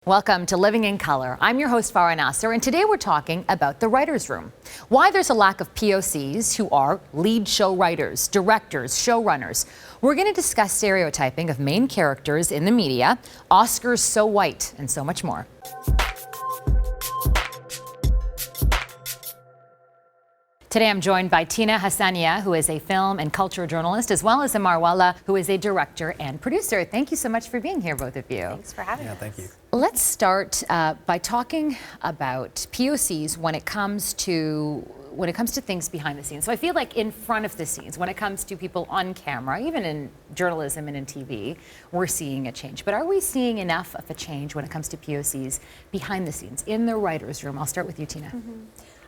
Welcome to Living in Color. I'm your host, Farah Nasser, and today we're talking about the writer's room. Why there's a lack of POCs, who are lead show writers, directors, showrunners. We're going to discuss stereotyping of main characters in the media, Oscars so white, and so much more. Today I'm joined by Tina Hassannia, who is a film and culture journalist, as well as Amar Wala, who is a director and producer. Thank you so much for being here, both of you. Thanks for having us. Thank you. Let's start by talking about POCs when it comes to things behind the scenes. So I feel like in front of the scenes, when it comes to people on camera, even in journalism and in TV, we're seeing a change. But are we seeing enough of a change when it comes to POCs behind the scenes, in the writer's room? I'll start with you, Tina. Mm-hmm.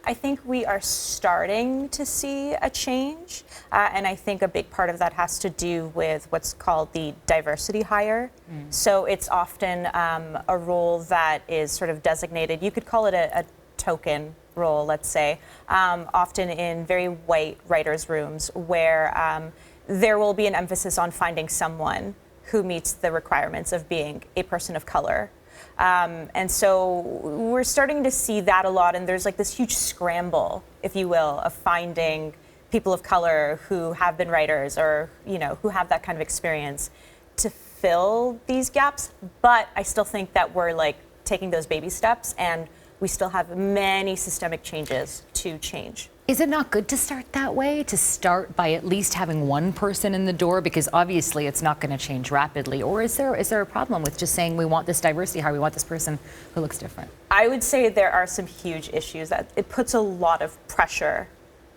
I think we are starting to see a change, and I think a big part of that has to do with what's called the diversity hire. So it's often a role that is sort of designated, you could call it a token role, let's say, often in very white writers' rooms where there will be an emphasis on finding someone who meets the requirements of being a person of color. And so we're starting to see that a lot, and there's like this huge scramble, if you will, of finding people of color who have been writers or, you know, who have that kind of experience to fill these gaps. But I still think that we're like taking those baby steps, and we still have many systemic changes to change. Is it not good to start that way, to start by at least having one person in the door? Because obviously it's not going to change rapidly. Or is there a problem with just saying we want this diversity hire, we want this person who looks different? I would say there are some huge issues that it puts a lot of pressure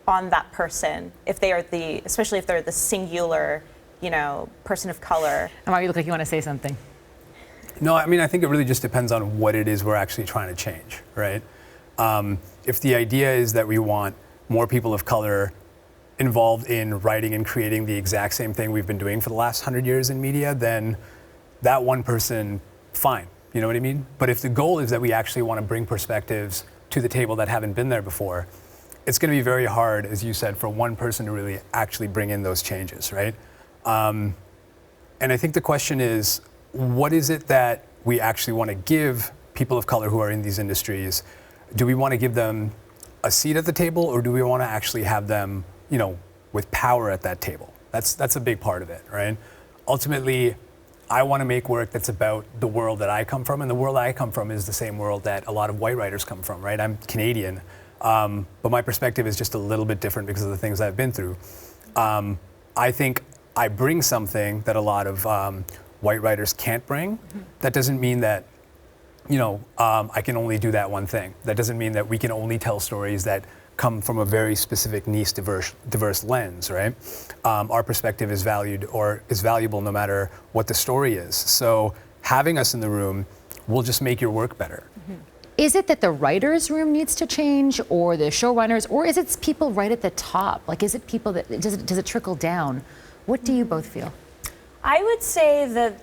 on that person if they are especially if they're the singular, you know, person of color. Amar, you look like you want to say something. No, I mean, I think it really just depends on what it is we're actually trying to change, right? If the idea is that we want more people of color involved in writing and creating the exact same thing we've been doing for the last 100 years in media, then that one person, fine, you know what I mean? But if the goal is that we actually want to bring perspectives to the table that haven't been there before, it's going to be very hard, as you said, for one person to really actually bring in those changes, right? And I think the question is, what is it that we actually want to give people of color who are in these industries? Do we want to give them a seat at the table, or do we want to actually have them, you know, with power at that table? That's a big part of it, right? Ultimately, I want to make work that's about the world that I come from, and the world I come from is the same world that a lot of white writers come from, right? I'm Canadian, but my perspective is just a little bit different because of the things I've been through. I think I bring something that a lot of white writers can't bring. That doesn't mean that, you know, I can only do that one thing. That doesn't mean that we can only tell stories that come from a very specific niche, diverse lens, right? Our perspective is valued or is valuable no matter what the story is. So having us in the room will just make your work better. Is it that the writer's room needs to change, or the showrunners, or is it people right at the top? Like, is it people that, does it trickle down? What do you both feel? I would say that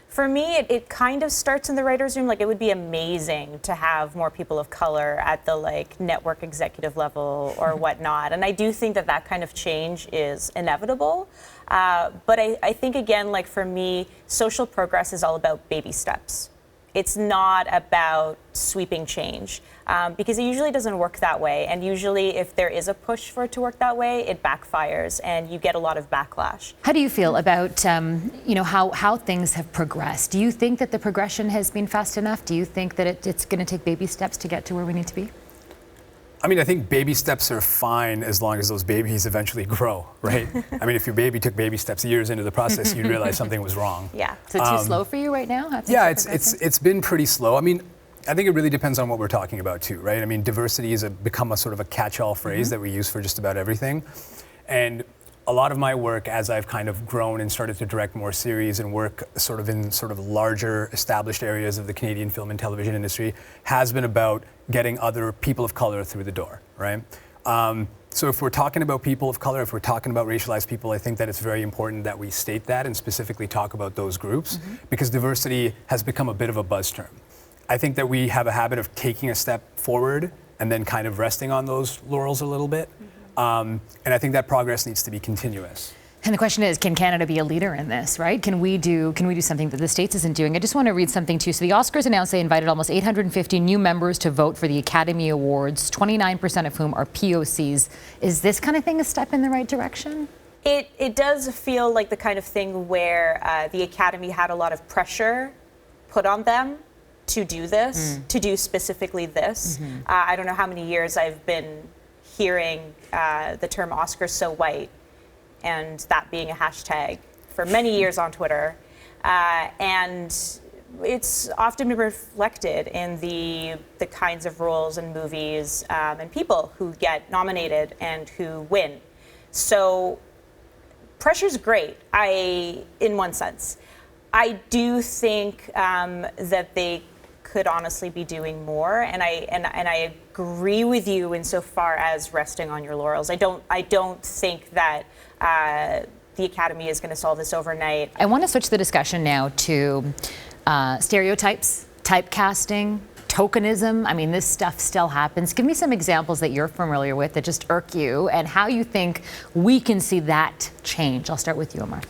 for me, it kind of starts in the writer's room. Like, it would be amazing to have more people of color at the like network executive level or whatnot. And I do think that that kind of change is inevitable. But I think, again, like for me, social progress is all about baby steps. It's not about sweeping change, because it usually doesn't work that way. And usually if there is a push for it to work that way, it backfires and you get a lot of backlash. How do you feel about you know, how things have progressed? Do you think that the progression has been fast enough? Do you think that it's going to take baby steps to get to where we need to be? I mean, I think baby steps are fine as long as those babies eventually grow, right? I mean, if your baby took baby steps years into the process, you'd realize something was wrong. Yeah. So too slow for you right now? Yeah, it's been pretty slow. I mean, I think it really depends on what we're talking about too, right? I mean, diversity has become a sort of a catch-all phrase that we use for just about everything. And a lot of my work, as I've kind of grown and started to direct more series and work sort of in sort of larger established areas of the Canadian film and television industry, has been about getting other people of color through the door, right? So if we're talking about people of color, if we're talking about racialized people, I think that it's very important that we state that and specifically talk about those groups, because diversity has become a bit of a buzz term. I think that we have a habit of taking a step forward and then kind of resting on those laurels a little bit. And I think that progress needs to be continuous. And the question is, can Canada be a leader in this, right? Can we do something that the States isn't doing? I just want to read something too. So the Oscars announced they invited almost 850 new members to vote for the Academy Awards, 29% of whom are POCs. Is this kind of thing a step in the right direction? It does feel like the kind of thing where the Academy had a lot of pressure put on them to do this, to do specifically this. I don't know how many years I've been hearing the term Oscars so white, and that being a hashtag for many years on Twitter. And it's often been reflected in the kinds of roles and movies and people who get nominated and who win. So pressure's great, in one sense. I do think that they could honestly be doing more, and I agree with you insofar as resting on your laurels. I don't think that the Academy is going to solve this overnight. I want to switch the discussion now to stereotypes, typecasting, tokenism. I mean, this stuff still happens. Give me some examples that you're familiar with that just irk you, and how you think we can see that change. I'll start with you, Amar.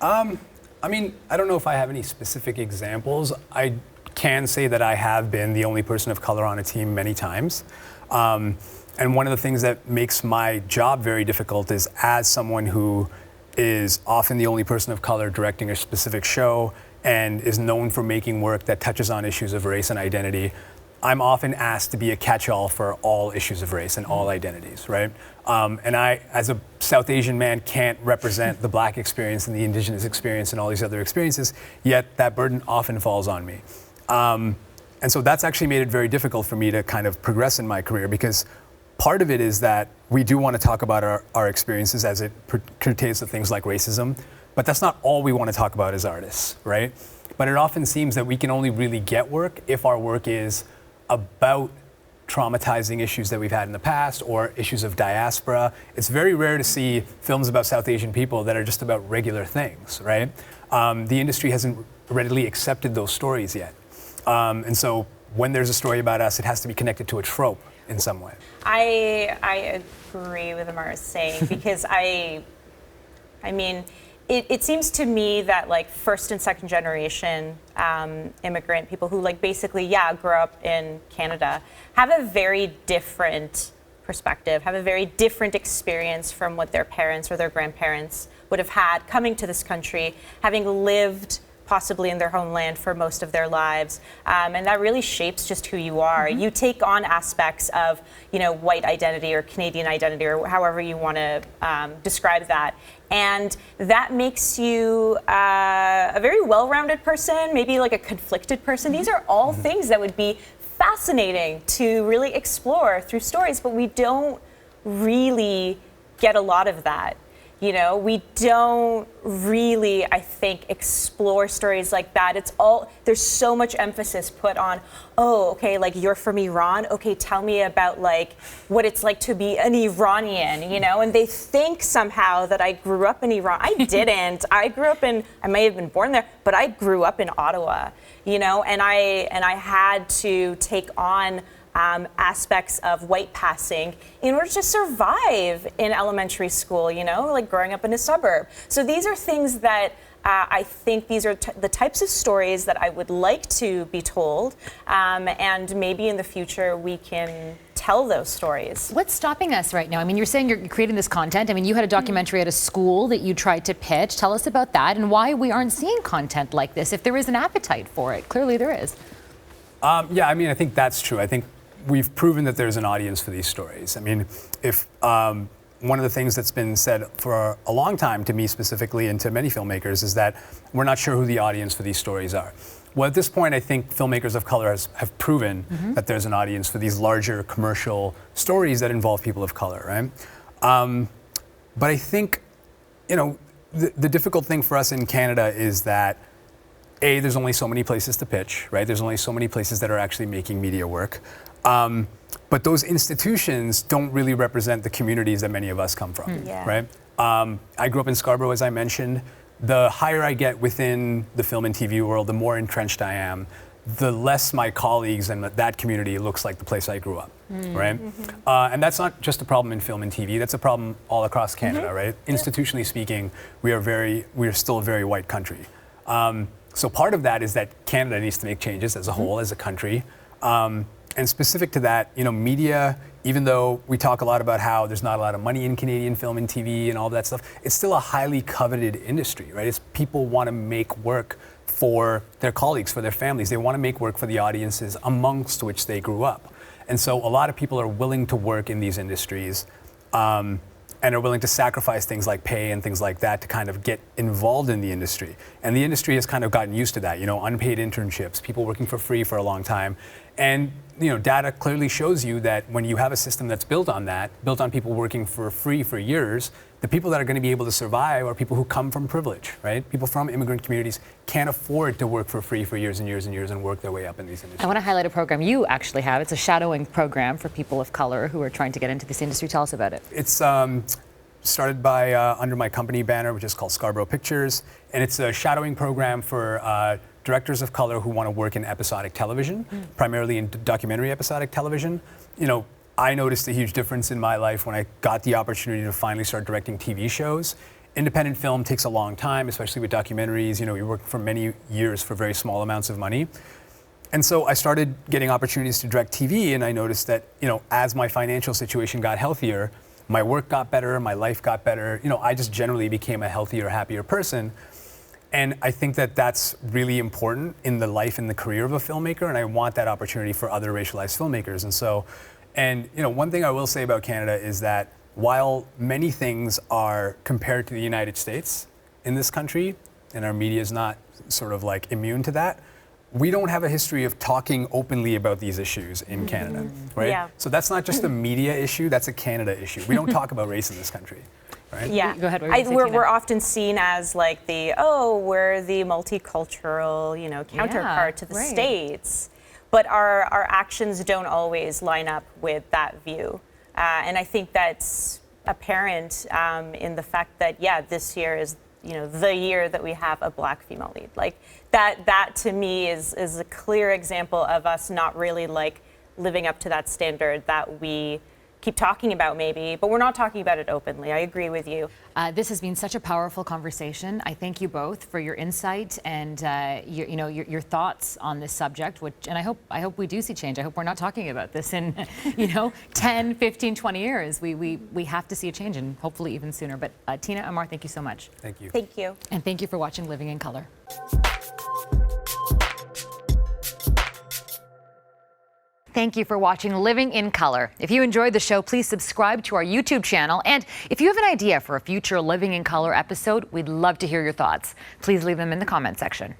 I mean, I don't know if I have any specific examples. I can say that I have been the only person of color on a team many times. And one of the things that makes my job very difficult is, as someone who is often the only person of color directing a specific show and is known for making work that touches on issues of race and identity, I'm often asked to be a catch-all for all issues of race and all identities, right? And I, as a South Asian man, can't represent the Black experience and the Indigenous experience and all these other experiences, yet that burden often falls on me. And so that's actually made it very difficult for me to kind of progress in my career, because part of it is that we do want to talk about our experiences as it pertains to things like racism, but that's not all we want to talk about as artists, right? But it often seems that we can only really get work if our work is about traumatizing issues that we've had in the past or issues of diaspora. It's very rare to see films about South Asian people that are just about regular things, right? The industry hasn't readily accepted those stories yet. And so when there's a story about us, it has to be connected to a trope in some way. I agree with Amar's saying, because I mean, it seems to me that like first and second generation immigrant people who like basically, grew up in Canada have a very different perspective, have a very different experience from what their parents or their grandparents would have had coming to this country, having lived possibly in their homeland for most of their lives, and that really shapes just who you are. You take on aspects of, white identity or Canadian identity, or however you want to describe that, and that makes you a very well-rounded person, maybe like a conflicted person. These are all things that would be fascinating to really explore through stories, but we don't really get a lot of that. We don't really, I think, explore stories like that. There's so much emphasis put on, like you're from Iran. Okay, tell me about like what it's like to be an Iranian, and they think somehow that I grew up in Iran. I didn't. I may have been born there, but I grew up in Ottawa, and I had to take on aspects of white passing in order to survive in elementary school, like growing up in a suburb. So these are things that I think these are the types of stories that I would like to be told, and maybe in the future we can tell those stories. What's stopping us right now? I mean, you're saying you're creating this content. I mean, you had a documentary at a school that you tried to pitch. Tell us about that and why we aren't seeing content like this, if there is an appetite for it. Clearly there is. I think that's true. I think we've proven that there's an audience for these stories. I mean, if one of the things that's been said for a long time to me specifically and to many filmmakers is that we're not sure who the audience for these stories are. Well, at this point, I think filmmakers of color have proven that there's an audience for these larger commercial stories that involve people of color, right? But I think, the difficult thing for us in Canada is that there's only so many places to pitch, right? There's only so many places that are actually making media work. But those institutions don't really represent the communities that many of us come from, right? I grew up in Scarborough, as I mentioned. The higher I get within the film and TV world, the more entrenched I am, the less my colleagues and that community looks like the place I grew up. right? And that's not just a problem in film and TV. That's a problem all across Canada, right? Institutionally speaking, we are still a very white country. So part of that is that Canada needs to make changes as a whole, as a country. And specific to that, media, even though we talk a lot about how there's not a lot of money in Canadian film and TV and all that stuff, it's still a highly coveted industry, right? It's people want to make work for their colleagues, for their families. They want to make work for the audiences amongst which they grew up. And so a lot of people are willing to work in these industries and are willing to sacrifice things like pay and things like that to kind of get involved in the industry. And the industry has kind of gotten used to that, unpaid internships, people working for free for a long time. And data clearly shows you that when you have a system that's built on that, built on people working for free for years, the people that are going to be able to survive are people who come from privilege, right? People from immigrant communities can't afford to work for free for years and years and years and work their way up in these industries. I want to highlight a program you actually have. It's a shadowing program for people of color who are trying to get into this industry. Tell us about it. It's started by under my company banner, which is called Scarborough Pictures, and it's a shadowing program for directors of color who want to work in episodic television, primarily in documentary episodic television. I noticed a huge difference in my life when I got the opportunity to finally start directing TV shows. Independent film takes a long time, especially with documentaries. You work for many years for very small amounts of money. And so I started getting opportunities to direct TV, and I noticed that, as my financial situation got healthier, my work got better, my life got better. I just generally became a healthier, happier person. And I think that that's really important in the life and the career of a filmmaker, and I want that opportunity for other racialized filmmakers. And one thing I will say about Canada is that while many things are compared to the United States in this country, and our media is not sort of like immune to that, we don't have a history of talking openly about these issues in Canada, right? Yeah. So that's not just a media issue, that's a Canada issue. We don't talk about race in this country. Right? Yeah, Go ahead, what were you gonna say, Tina? we're often seen as like we're the multicultural, counterpart to the right. States, but our actions don't always line up with that view. And I think that's apparent in the fact that, this year is, the year that we have a Black female lead. Like that to me is a clear example of us not really living up to that standard that we keep talking about maybe, but we're not talking about it openly. I agree with you. This has been such a powerful conversation. I thank you both for your insight and your thoughts on this subject, and I hope we do see change. I hope we're not talking about this in 10, 15, 20 years. We have to see a change, and hopefully even sooner. But Tina, Amar, thank you so much. Thank you. Thank you. And thank you for watching Living in Color. Thank you for watching Living in Color. If you enjoyed the show, please subscribe to our YouTube channel. And if you have an idea for a future Living in Color episode, we'd love to hear your thoughts. Please leave them in the comment section.